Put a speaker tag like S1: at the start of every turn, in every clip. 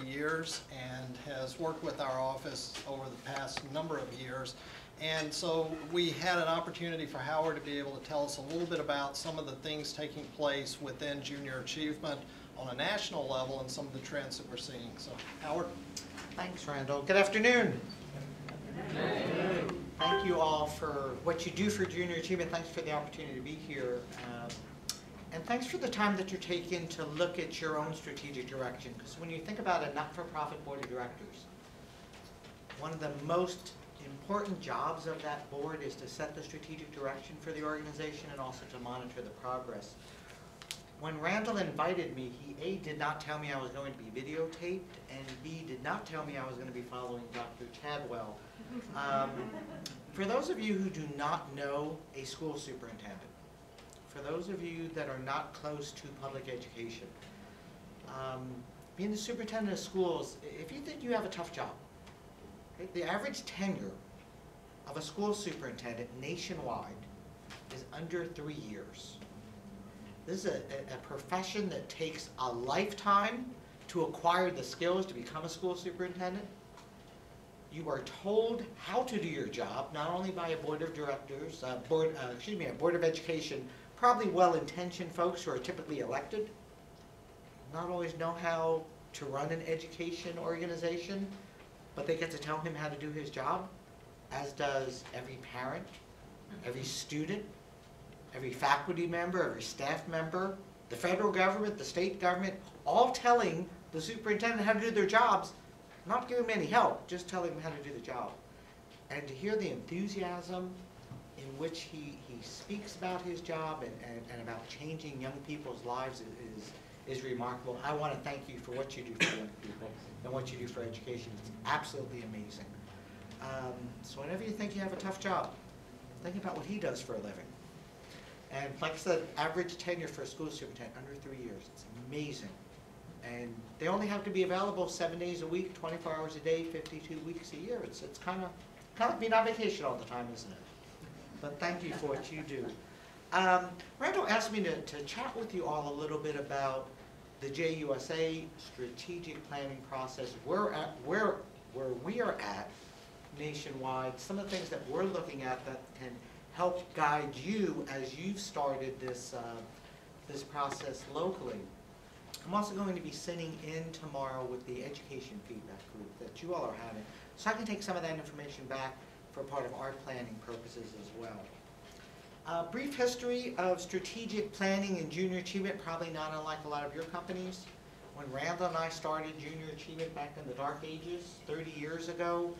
S1: years and has worked with our office over the past number of years. And so we had an opportunity for Howard to be able to tell us a little bit about some of the things taking place within junior achievement on a national level and some of the trends that we're seeing. So, Howard.
S2: Thanks, Randall. Good afternoon. Good afternoon. Thank you all for what you do for junior achievement. Thanks for the opportunity to be here. And thanks for the time that you're taking to look at your own strategic direction. Because when you think about a not-for-profit board of directors, one of the most important jobs of that board is to set the strategic direction for the organization and also to monitor the progress. When Randall invited me, he A, did not tell me I was going to be videotaped, and B, did not tell me I was going to be following Dr. Chadwell. For those of you who do not know a school superintendent, for those of you that are not close to public education, being the superintendent of schools, if you think you have a tough job, okay, the average tenure of a school superintendent nationwide is under 3 years. This is a profession that takes a lifetime to acquire the skills to become a school superintendent. You are told how to do your job, not only by a board of directors, a board of education, probably well-intentioned folks who are typically elected, not always know how to run an education organization, but they get to tell him how to do his job, as does every parent, every student, every faculty member, every staff member, the federal government, the state government, all telling the superintendent how to do their jobs, not giving him any help, just telling him how to do the job. And to hear the enthusiasm in which he speaks about his job and about changing young people's lives is remarkable. I want to thank you for what you do for young people and what you do for education. It's absolutely amazing. So whenever you think you have a tough job, think about what he does for a living. And like I said, average tenure for a school superintendent, under 3 years. It's amazing. And they only have to be available 7 days a week, 24 hours a day, 52 weeks a year. It's kind of being on vacation all the time, isn't it? But thank you for what you do. Randall asked me to chat with you all a little bit about the JUSA strategic planning process, where we are at nationwide, some of the things that we're looking at that can help guide you as you've started this process locally. I'm also going to be sitting in tomorrow with the education feedback group that you all are having, so I can take some of that information back for part of our planning purposes as well. Brief history of strategic planning and junior achievement, probably not unlike a lot of your companies. When Randall and I started junior achievement back in the dark ages, 30 years ago,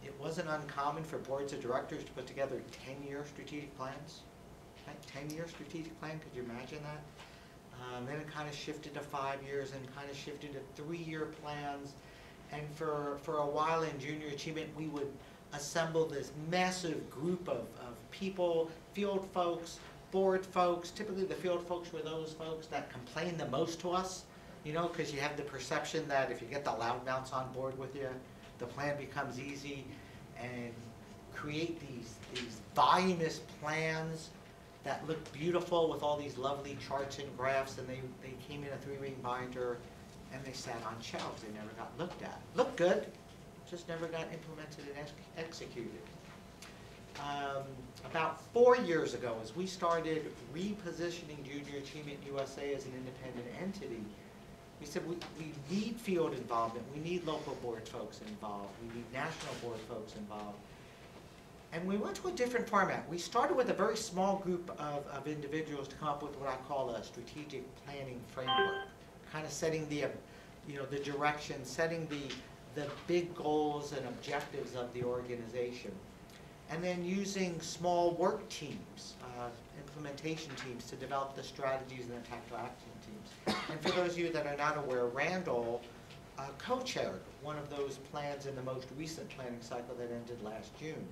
S2: it wasn't uncommon for boards of directors to put together 10-year strategic plans. 10-year strategic plan, could you imagine that? Then it kind of shifted to 5 years and kind of shifted to 3-year plans. And for a while in junior achievement, we would assemble this massive group of people, field folks, board folks. Typically the field folks were those folks that complain the most to us, you know, because you have the perception that if you get the loudmouths on board with you, the plan becomes easy, and create these voluminous plans that look beautiful with all these lovely charts and graphs, and they came in a 3-ring binder and they sat on shelves. They never got looked at. Looked good, just never got implemented and executed. About 4 years ago, as we started repositioning Junior Achievement USA as an independent entity, we said we need field involvement, we need local board folks involved, we need national board folks involved. And we went to a different format. We started with a very small group of individuals to come up with what I call a strategic planning framework, kind of setting the direction, setting the big goals and objectives of the organization. And then using small work teams, implementation teams, to develop the strategies and the tactical action teams. And for those of you that are not aware, Randall co-chaired one of those plans in the most recent planning cycle that ended last June.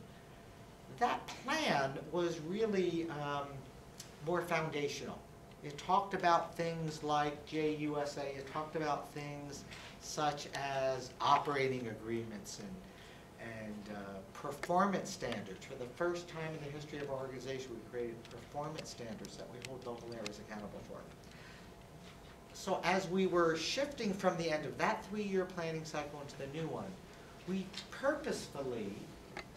S2: That plan was really more foundational. It talked about things like JUSA. It talked about things such as operating agreements and performance standards. For the first time in the history of our organization, we created performance standards that we hold local areas accountable for. So as we were shifting from the end of that 3-year planning cycle into the new one, we purposefully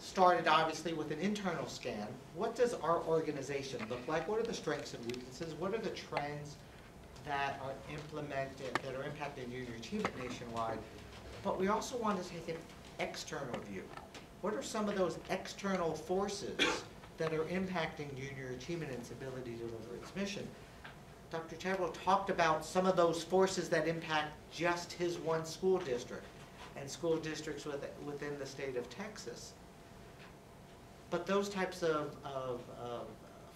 S2: started obviously with an internal scan. What does our organization look like? What are the strengths and weaknesses? What are the trends that are implemented, that are impacting junior achievement nationwide? But we also want to take an external view. What are some of those external forces that are impacting junior achievement and its ability to deliver its mission? Dr. Chadwell talked about some of those forces that impact just his one school district and school districts within the state of Texas. But those types of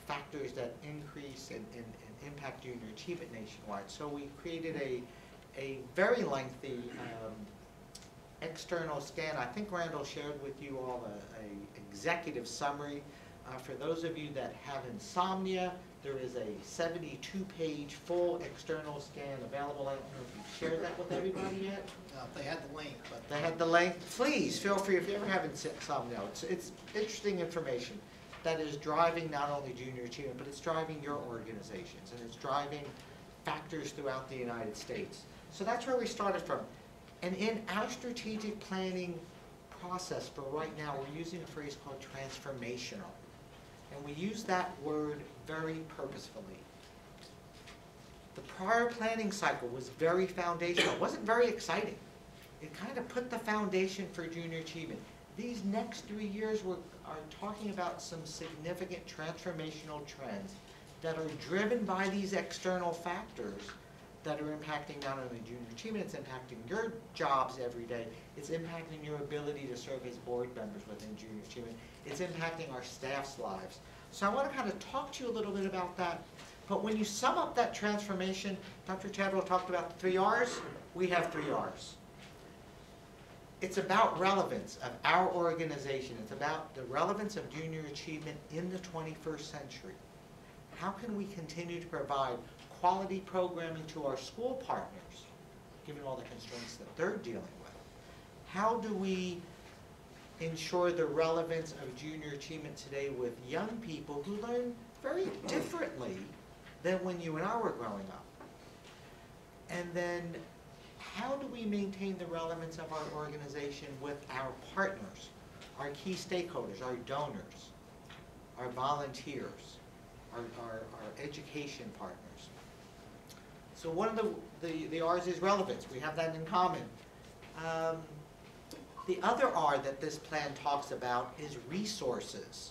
S2: factors that increase and impact junior achievement nationwide. So we created a very lengthy external scan. I think Randall shared with you all an executive summary. For those of you that have insomnia, there is a 72-page full external scan available. I don't know if you've shared that with everybody yet.
S1: They had the link, but
S2: They had the link. Please feel free, if you ever have insomnia. It's interesting information that is driving not only junior achievement, but it's driving your organizations, and it's driving factors throughout the United States. So that's where we started from. And in our strategic planning process for right now, we're using a phrase called transformational. And we use that word very purposefully. The prior planning cycle was very foundational. It wasn't very exciting. It kind of put the foundation for junior achievement. These next 3 years are talking about some significant transformational trends that are driven by these external factors that are impacting not only junior achievement, it's impacting your jobs every day, it's impacting your ability to serve as board members within junior achievement, it's impacting our staff's lives. So I want to kind of talk to you a little bit about that. But when you sum up that transformation, Dr. Chadwell talked about the 3 R's, we have 3 R's. It's about relevance of our organization. It's about the relevance of junior achievement in the 21st century. How can we continue to provide quality programming to our school partners, given all the constraints that they're dealing with? How do we ensure the relevance of junior achievement today with young people who learn very differently than when you and I were growing up? And then how do we maintain the relevance of our organization with our partners, our key stakeholders, our donors, our volunteers, our education partners? So one of the R's is relevance. We have that in common. The other R that this plan talks about is resources.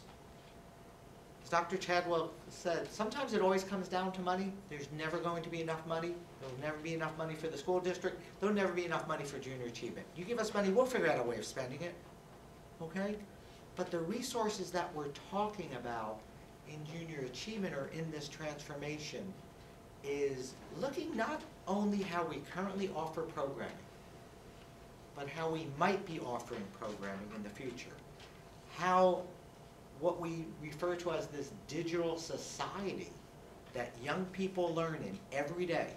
S2: As Dr. Chadwell said, sometimes it always comes down to money. There's never going to be enough money. There'll never be enough money for the school district. There'll never be enough money for junior achievement. You give us money, we'll figure out a way of spending it. Okay? But the resources that we're talking about in junior achievement or in this transformation is looking not only how we currently offer programming, but how we might be offering programming in the future. How what we refer to as this digital society that young people learn in every day,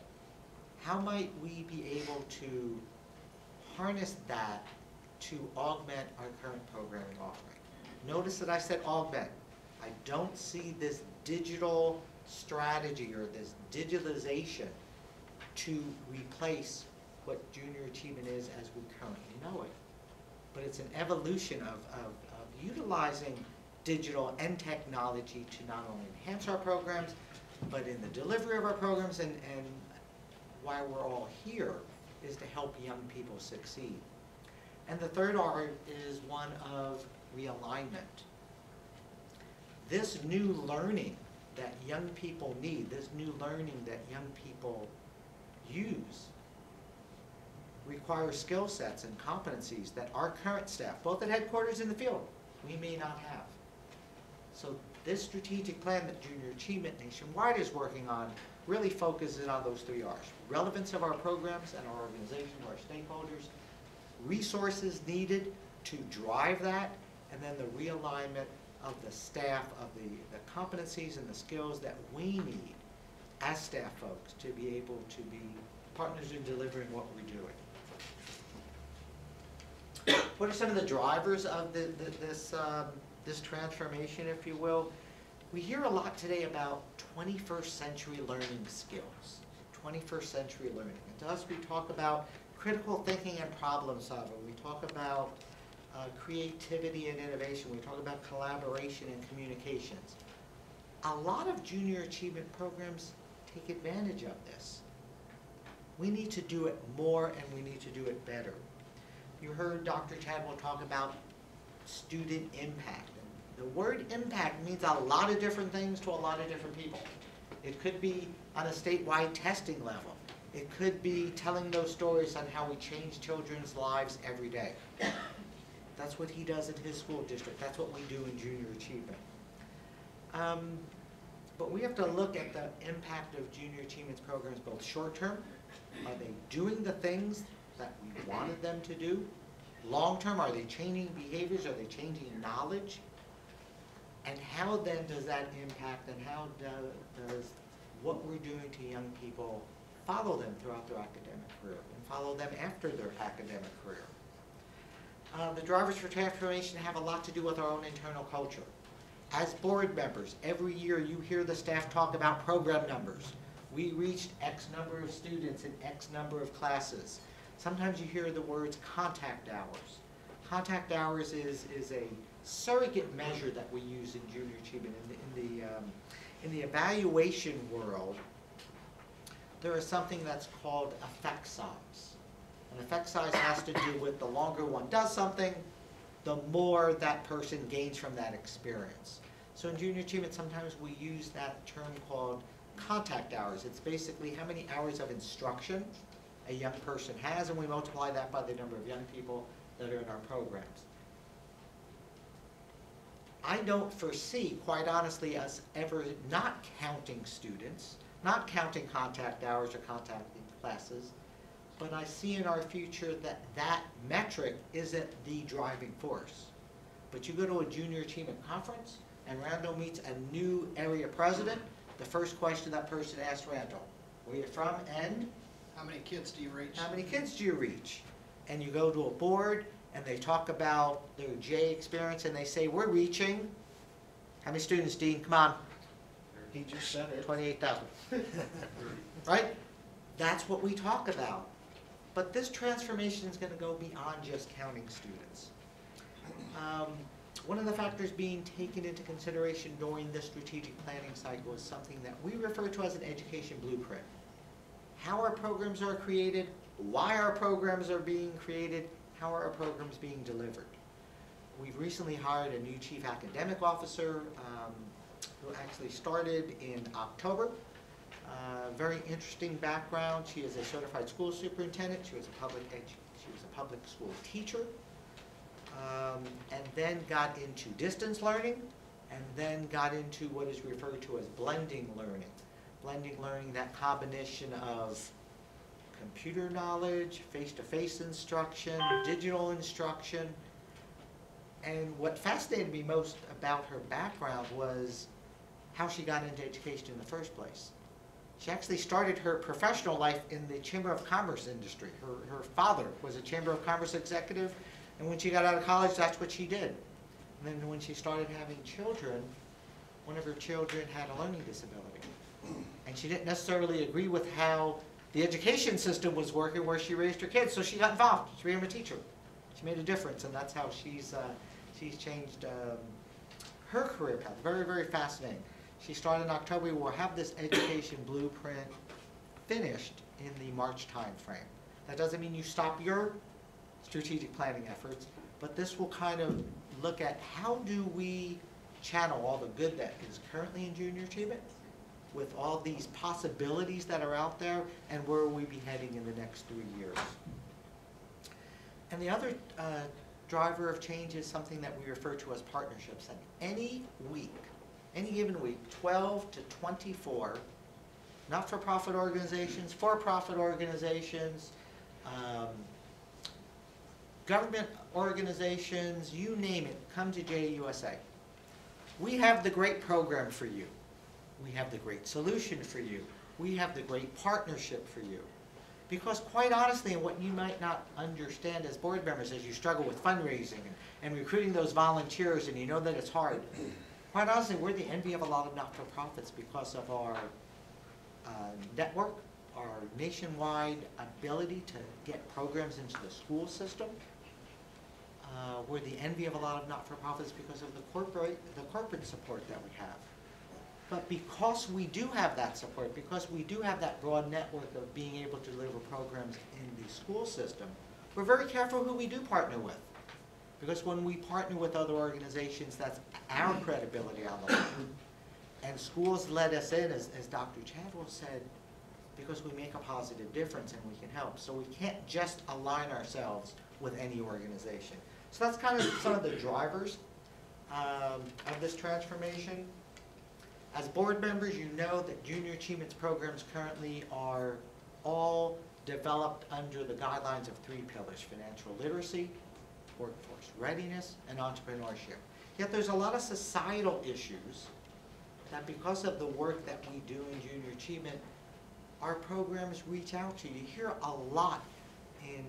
S2: how might we be able to harness that to augment our current programming offering? Notice that I said augment. I don't see this digital strategy or this digitalization to replace what junior achievement is as we currently know it. But it's an evolution of utilizing digital and technology to not only enhance our programs, but in the delivery of our programs, and why we're all here is to help young people succeed. And the third R is one of realignment. This new learning that young people need, this new learning that young people use, requires skill sets and competencies that our current staff, both at headquarters and in the field, we may not have. So this strategic plan that Junior Achievement Nationwide is working on really focuses on those 3 R's. Relevance of our programs and our organization to our stakeholders, resources needed to drive that, and then the realignment of the staff, of the competencies and the skills that we need as staff folks to be able to be partners in delivering what we're doing. What are some of the drivers of this transformation, if you will? We hear a lot today about 21st century learning skills. 21st century learning. And to us, we talk about critical thinking and problem solving. We talk about creativity and innovation. We talk about collaboration and communications. A lot of junior achievement programs take advantage of this. We need to do it more and we need to do it better. You heard Dr. Chadwell talk about student impact. The word impact means a lot of different things to a lot of different people. It could be on a statewide testing level. It could be telling those stories on how we change children's lives every day. That's what he does in his school district. That's what we do in junior achievement. But we have to look at the impact of junior achievement programs both short-term. Are they doing the things that we wanted them to do? Long-term, are they changing behaviors? Are they changing knowledge? And how then does that impact, and how does what we're doing to young people follow them throughout their academic career and follow them after their academic career? The drivers for transformation have a lot to do with our own internal culture. As board members, every year you hear the staff talk about program numbers. We reached X number of students in X number of classes. Sometimes you hear the words contact hours. Contact hours is a surrogate measure that we use in junior achievement. In the evaluation world, there is something that's called effect size. An effect size has to do with the longer one does something, the more that person gains from that experience. So in junior achievement, sometimes we use that term called contact hours. It's basically how many hours of instruction a young person has, and we multiply that by the number of young people that are in our programs. I don't foresee, quite honestly, us ever not counting students, not counting contact hours or contacting classes, but I see in our future that that metric isn't the driving force. But you go to a junior achievement conference and Randall meets a new area president, the first question that person asks Randall, where are you from and?
S1: How many kids do you reach?
S2: How many kids do you reach? And you go to a board and they talk about their J experience and they say, we're reaching, how many students, Dean? Come on.
S3: He just said it.
S2: 28,000. Right? That's what we talk about. But this transformation is going to go beyond just counting students. One of the factors being taken into consideration during this strategic planning cycle is something that we refer to as an education blueprint. How our programs are created, why our programs are being created, how are our programs being delivered. We've recently hired a new chief academic officer who actually started in October. Very interesting background. She is a certified school superintendent. She was a public school teacher, and then got into distance learning, and then got into what is referred to as blending learning. Blending learning, that combination of computer knowledge, face-to-face instruction, digital instruction. And what fascinated me most about her background was how she got into education in the first place. She actually started her professional life in the Chamber of Commerce industry. Her father was a Chamber of Commerce executive, and when she got out of college, that's what she did. And then when she started having children, one of her children had a learning disability. And she didn't necessarily agree with how the education system was working where she raised her kids, so she got involved. She became a teacher. She made a difference, and that's how she's changed her career path. Very, very fascinating. She started in October. We will have this education blueprint finished in the March time frame. That doesn't mean you stop your strategic planning efforts, but this will kind of look at how do we channel all the good that is currently in junior achievement with all these possibilities that are out there, and where will we be heading in the next 3 years. And the other driver of change is something that we refer to as partnerships. And any given week, 12 to 24 not-for-profit organizations, for-profit organizations, government organizations, you name it, come to JUSA. We have the great program for you. We have the great solution for you. We have the great partnership for you. Because quite honestly, and what you might not understand as board members as you struggle with fundraising and recruiting those volunteers, and you know that it's hard, quite honestly, we're the envy of a lot of not-for-profits because of our network, our nationwide ability to get programs into the school system. We're the envy of a lot of not-for-profits because of the corporate support that we have. But because we do have that support, because we do have that broad network of being able to deliver programs in the school system, we're very careful who we do partner with. Because when we partner with other organizations, that's our credibility on the line. And schools let us in, as Dr. Chadwell said, because we make a positive difference and we can help. So we can't just align ourselves with any organization. So that's kind of some of the drivers of this transformation. As board members, you know that junior achievement programs currently are all developed under the guidelines of 3 pillars: financial literacy, workforce readiness, and entrepreneurship. Yet there's a lot of societal issues that, because of the work that we do in junior achievement, our programs reach out to. You hear a lot in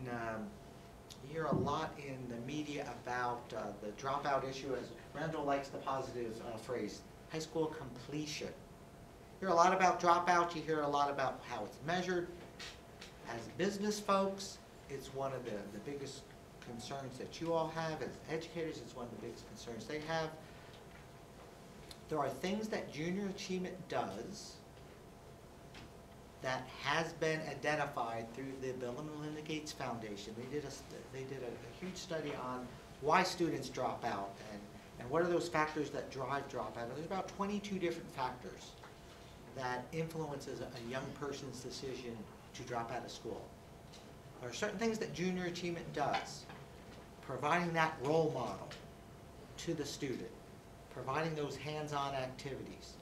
S2: the media about the dropout issue, as Randall likes the positive phrase, high school completion. You hear a lot about dropout. You hear a lot about how it's measured. As business folks, it's one of the biggest concerns that you all have. As educators, it's one of the biggest concerns they have. There are things that junior achievement does that has been identified through the Bill and Melinda Gates Foundation. They did a huge study on why students drop out and what are those factors that drive dropout. And there's about 22 different factors that influences a young person's decision to drop out of school. There are certain things that junior achievement does, providing that role model to the student, providing those hands-on activities,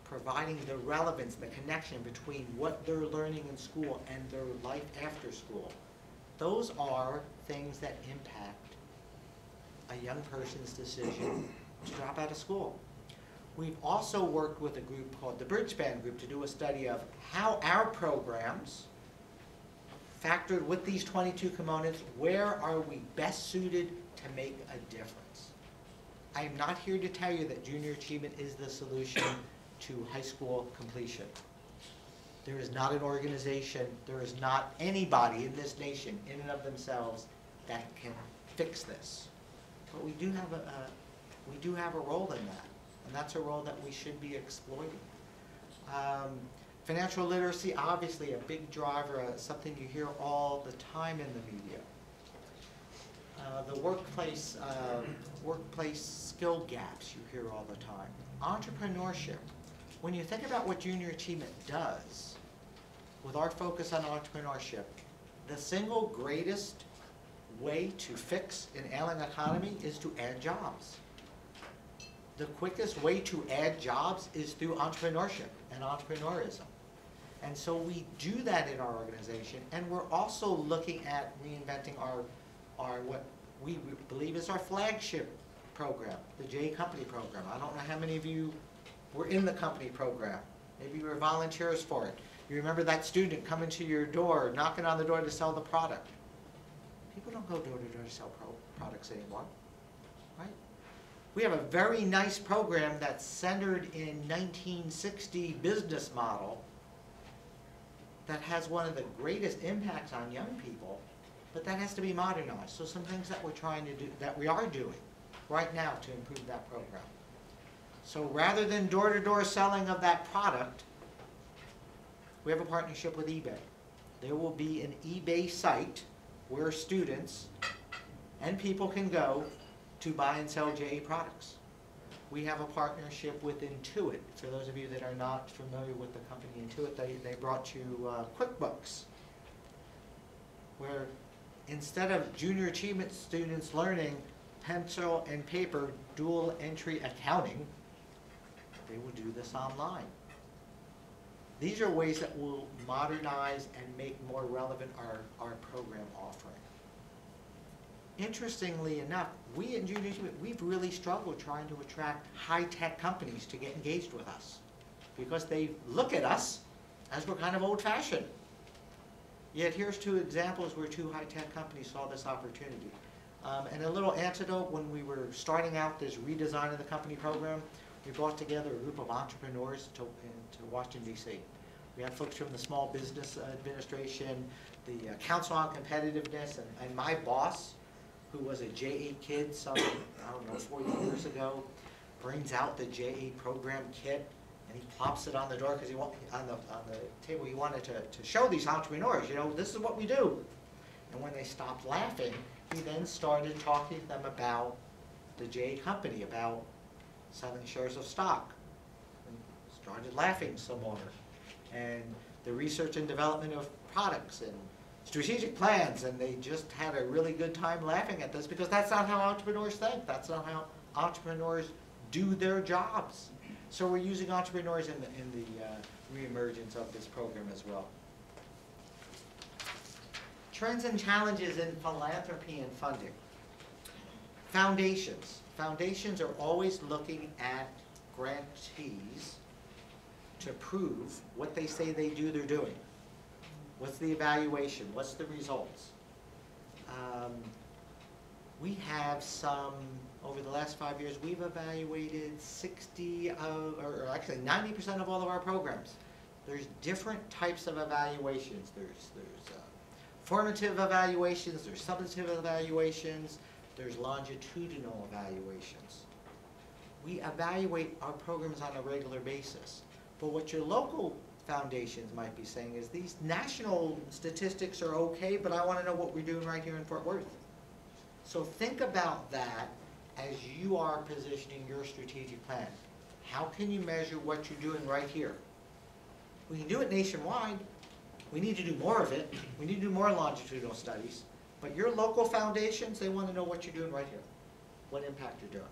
S2: providing the relevance, the connection between what they're learning in school and their life after school. Those are things that impact a young person's decision to drop out of school. We've also worked with a group called the Bridgespan Group to do a study of how our programs factored with these 22 components, where are we best suited to make a difference. I am not here to tell you that junior achievement is the solution to high school completion. There is not an organization, there is not anybody in this nation in and of themselves that can fix this. But we do have a role in that, and that's a role that we should be exploiting. Financial literacy, obviously a big driver, something you hear all the time in the media. The workplace skill gaps you hear all the time. Entrepreneurship. When you think about what junior achievement does, with our focus on entrepreneurship, the single greatest way to fix an ailing economy is to add jobs. The quickest way to add jobs is through entrepreneurship and entrepreneurism. And so we do that in our organization, and we're also looking at reinventing our what we believe is our flagship program, the J Company program. I don't know how many of you were in the company program. Maybe you were volunteers for it. You remember that student coming to your door, knocking on the door to sell the product. People don't go door to door to sell products anymore, right? We have a very nice program that's centered in 1960 business model that has one of the greatest impacts on young people, but that has to be modernized. So some things that we're trying to do, that we are doing right now to improve that program. So rather than door-to-door selling of that product, we have a partnership with eBay. There will be an eBay site where students and people can go to buy and sell JA products. We have a partnership with Intuit. For those of you that are not familiar with the company Intuit, they brought you QuickBooks, where instead of junior achievement students learning pencil and paper dual entry accounting, they will do this online. These are ways that will modernize and make more relevant our program offering. Interestingly enough, we in junior achievement, we've really struggled trying to attract high-tech companies to get engaged with us, because they look at us as we're kind of old-fashioned. Yet here's 2 examples where 2 high-tech companies saw this opportunity. And a little antidote, when we were starting out this redesign of the company program, we brought together a group of entrepreneurs to Washington, D.C. We had folks from the Small Business Administration, the Council on Competitiveness, and my boss, who was a J8 kid some, I don't know, 40 years ago, brings out the J8 program kit, and he plops it on the door because he on the table. He wanted to show these entrepreneurs, you know, this is what we do. And when they stopped laughing, he then started talking to them about the J8 company, about selling shares of stock, and started laughing some more. And the research and development of products and strategic plans, and they just had a really good time laughing at this because that's not how entrepreneurs think. That's not how entrepreneurs do their jobs. So we're using entrepreneurs in the reemergence of this program as well. Trends and challenges in philanthropy and funding. Foundations. Foundations are always looking at grantees to prove what they say they do, they're doing. What's the evaluation? What's the results? We have over the last 5 years, we've evaluated 90% of all of our programs. There's different types of evaluations. There's formative evaluations, there's summative evaluations, there's longitudinal evaluations. We evaluate our programs on a regular basis. But what your local foundations might be saying is these national statistics are okay, but I want to know what we're doing right here in Fort Worth. So think about that as you are positioning your strategic plan. How can you measure what you're doing right here? We can do it nationwide. We need to do more of it. We need to do more longitudinal studies. But your local foundations, they want to know what you're doing right here, what impact you're doing.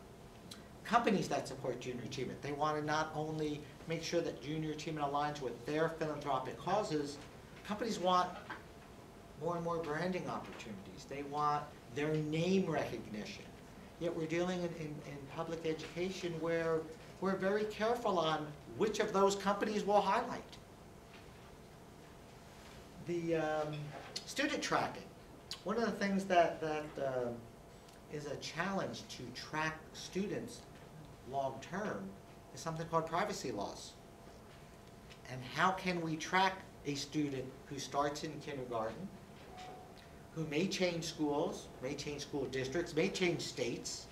S2: Companies that support junior achievement, they want to not only make sure that junior achievement aligns with their philanthropic causes, companies want more and more branding opportunities. They want their name recognition. Yet we're dealing in public education where we're very careful on which of those companies we'll highlight. The student tracking. One of the things that is a challenge to track students long term is something called privacy laws. And how can we track a student who starts in kindergarten, who may change schools, may change school districts, may change states,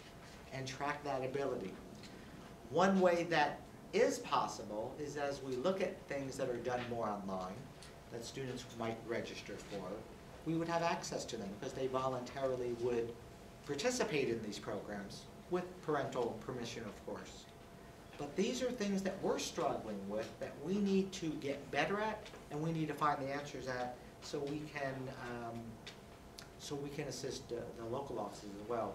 S2: and track that ability? One way that is possible is as we look at things that are done more online, that students might register for, we would have access to them because they voluntarily would participate in these programs with parental permission, of course. But these are things that we're struggling with that we need to get better at, and we need to find the answers at, so we can assist the local offices as well.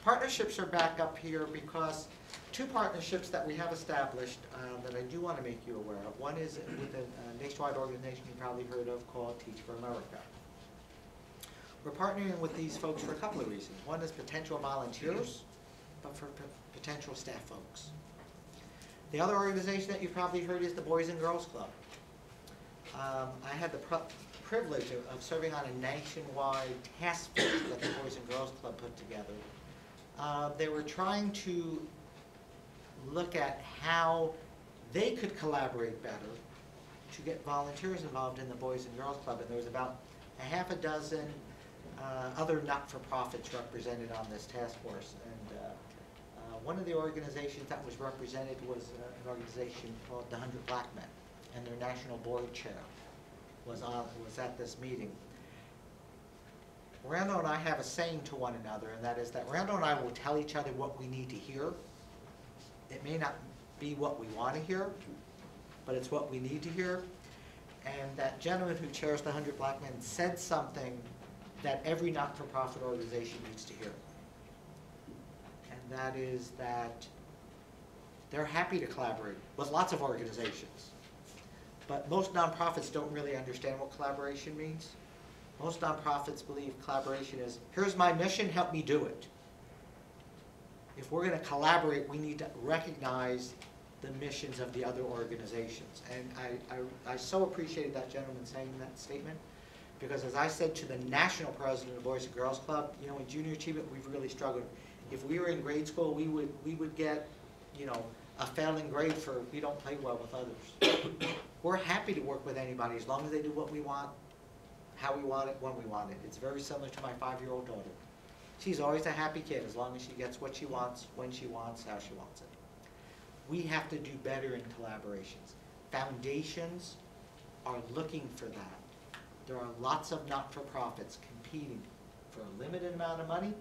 S2: Partnerships are back up here because two partnerships that we have established that I do want to make you aware of. One is with a nationwide organization you probably heard of called Teach for America. We're partnering with these folks for a couple of reasons. One is potential volunteers, but for potential staff folks. The other organization that you've probably heard is the Boys and Girls Club. I had the privilege of serving on a nationwide task force that the Boys and Girls Club put together. They were trying to look at how they could collaborate better to get volunteers involved in the Boys and Girls Club. And there was about a half a dozen other not-for-profits represented on this task force. And one of the organizations that was represented was an organization called the 100 Black Men, and their national board chair was at this meeting. Randall and I have a saying to one another, and that is that Randall and I will tell each other what we need to hear. It may not be what we want to hear, but it's what we need to hear. And that gentleman who chairs the 100 Black Men said something that every not-for-profit organization needs to hear. And that is that they're happy to collaborate with lots of organizations. But most nonprofits don't really understand what collaboration means. Most nonprofits believe collaboration is, here's my mission, help me do it. If we're going to collaborate, we need to recognize the missions of the other organizations. And I so appreciated that gentleman saying that statement, because as I said to the national president of the Boys and Girls Club, you know, in junior achievement, we've really struggled. If we were in grade school, we would get, you know, a failing grade for we don't play well with others. We're happy to work with anybody as long as they do what we want, how we want it, when we want it. It's very similar to my 5-year-old daughter. She's always a happy kid as long as she gets what she wants, when she wants, how she wants it. We have to do better in collaborations. Foundations are looking for that. There are lots of not-for-profits competing for a limited amount of money,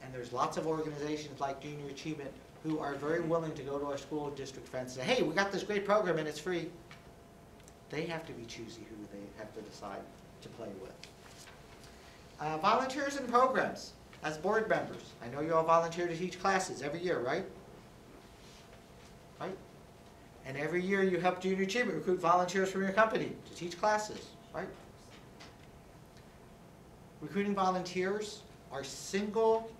S2: and there's lots of organizations like Junior Achievement who are very willing to go to our school district friends and say, hey, we got this great program and it's free. They have to be choosy who they have to decide to play with. Volunteers and programs as board members. I know you all volunteer to teach classes every year, right? Right? And every year you help Junior Achievement recruit volunteers from your company to teach classes, right? Recruiting volunteers, our single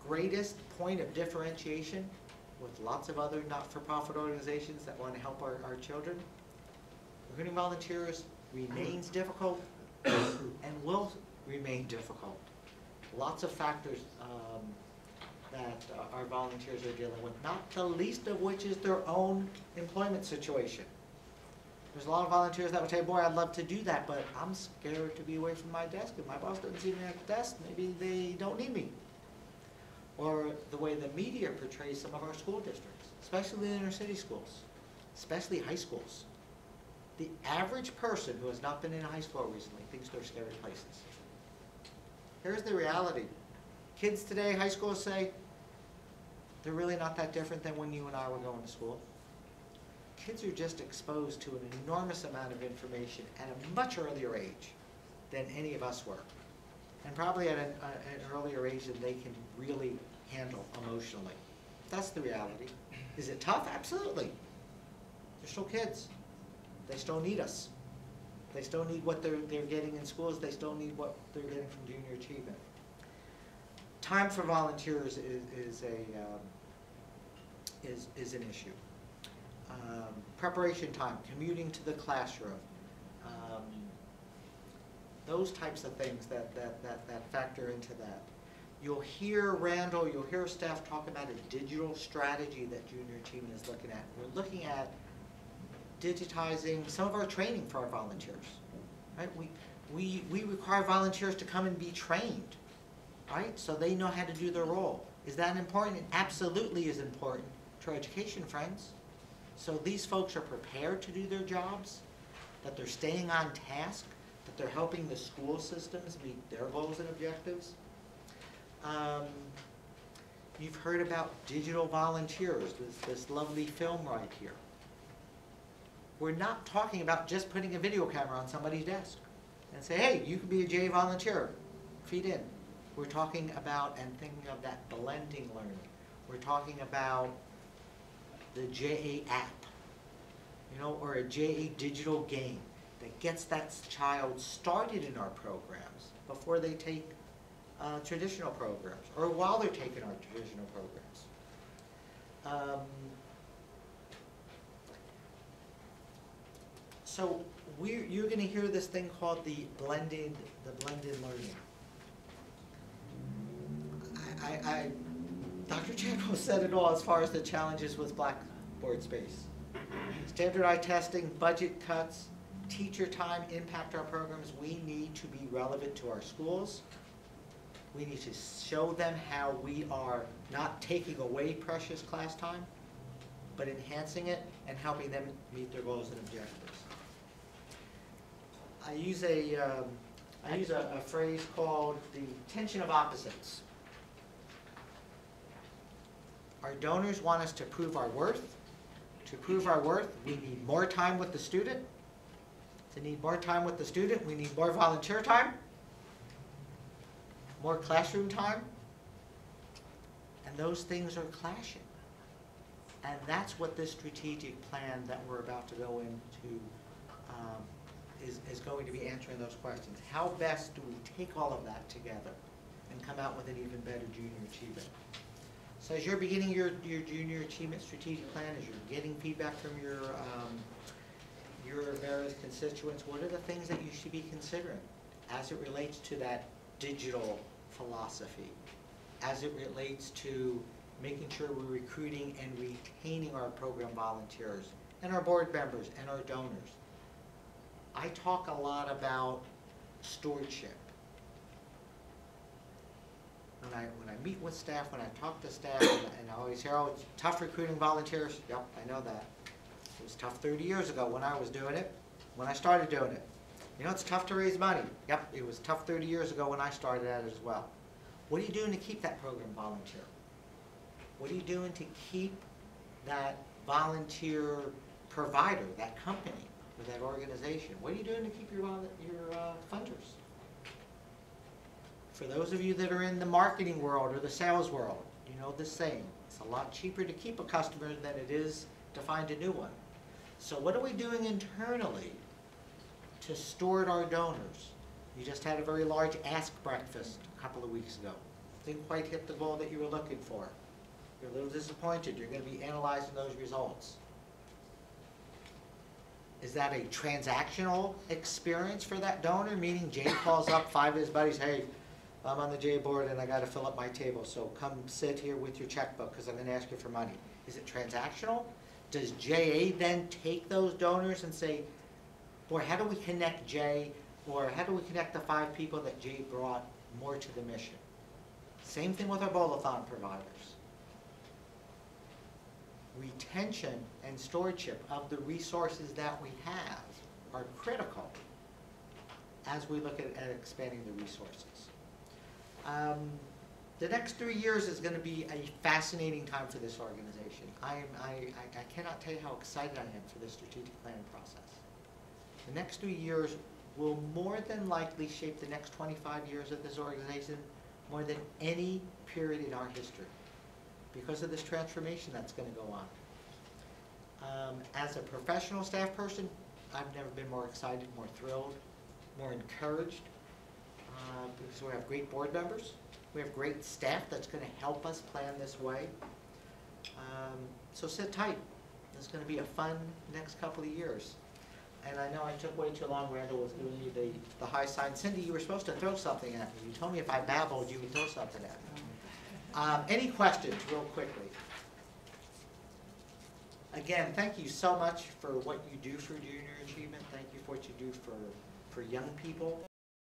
S2: greatest point of differentiation with lots of other not-for-profit organizations that want to help our children. Recruiting volunteers remains difficult and will remain difficult. Lots of factors that our volunteers are dealing with, not the least of which is their own employment situation. There's a lot of volunteers that would say, boy, I'd love to do that, but I'm scared to be away from my desk. If my boss doesn't see me at the desk, maybe they don't need me. Or the way the media portrays some of our school districts, especially the inner city schools, especially high schools. The average person who has not been in a high school recently thinks they're scary places. Here's the reality. Kids today, high schools say, they're really not that different than when you and I were going to school. Kids are just exposed to an enormous amount of information at a much earlier age than any of us were. And probably at an earlier age than they can really handle emotionally. That's the reality. Is it tough? Absolutely. They're still kids. They still need us. They still need what they're getting in schools. They still need what they're getting from Junior Achievement. Time for volunteers is an issue. Preparation time, commuting to the classroom, those types of things that factor into that. You'll hear Randall, you'll hear staff talk about a digital strategy that Junior Achievement is looking at. We're looking at digitizing some of our training for our volunteers. Right? We require volunteers to come and be trained, right? So they know how to do their role. Is that important? It absolutely is important to our education friends. So these folks are prepared to do their jobs, that they're staying on task, that they're helping the school systems meet their goals and objectives. You've heard about digital volunteers, this lovely film right here. We're not talking about just putting a video camera on somebody's desk and say, hey, you can be a JA volunteer, feed in. We're talking about and thinking of that blending learning. We're talking about the JA app, you know, or a JA digital game that gets that child started in our programs before they take traditional programs, or while they're taking our traditional programs. So you're going to hear this thing called the blended learning. Dr. Chadwell said it all as far as the challenges with Blackboard space. Standardized testing, budget cuts, teacher time impact our programs. We need to be relevant to our schools. We need to show them how we are not taking away precious class time, but enhancing it and helping them meet their goals and objectives. I use a phrase called the tension of opposites. Our donors want us to prove our worth. To prove our worth, we need more time with the student. To need more time with the student, we need more volunteer time, more classroom time, and those things are clashing. And that's what this strategic plan that we're about to go into is going to be answering those questions. How best do we take all of that together and come out with an even better junior achievement? So as you're beginning your junior achievement strategic plan, as you're getting feedback from your various constituents, what are the things that you should be considering as it relates to that digital philosophy, as it relates to making sure we're recruiting and retaining our program volunteers and our board members and our donors, I talk a lot about stewardship. When I meet with staff, when I talk to staff, and I always hear, oh, it's tough recruiting volunteers. Yep, I know that. It was tough 30 years ago when I was doing it, when I started doing it. You know, it's tough to raise money. Yep, it was tough 30 years ago when I started at it as well. What are you doing to keep that program volunteer? What are you doing to keep that volunteer provider, that company, or that organization? What are you doing to keep your funders? For those of you that are in the marketing world or the sales world, you know the saying. It's a lot cheaper to keep a customer than it is to find a new one. So what are we doing internally to steward our donors? You just had a very large Ask breakfast a couple of weeks ago. Didn't quite hit the goal that you were looking for. You're a little disappointed. You're going to be analyzing those results. Is that a transactional experience for that donor? Meaning Jay calls up 5 of his buddies, hey, I'm on the J board and I got to fill up my table, so come sit here with your checkbook because I'm going to ask you for money. Is it transactional? Does JA then take those donors and say, boy, how do we connect Jay, or how do we connect the 5 people that Jay brought more to the mission? Same thing with our bowl-a-thon providers. Retention and stewardship of the resources that we have are critical as we look at expanding the resources. The next 3 years is going to be a fascinating time for this organization. I cannot tell you how excited I am for this strategic planning process. The next 3 years will more than likely shape the next 25 years of this organization more than any period in our history because of this transformation that's going to go on. As a professional staff person, I've never been more excited, more thrilled, more encouraged, because we have great board members. We have great staff that's going to help us plan this way. So sit tight. It's going to be a fun next couple of years. And I know I took way too long. Randall was giving me the high sign. Cindy, you were supposed to throw something at me. You told me if I babbled, you would throw something at me. Any questions, real quickly? Again, thank you so much for what you do for junior achievement. Thank you for what you do for young people.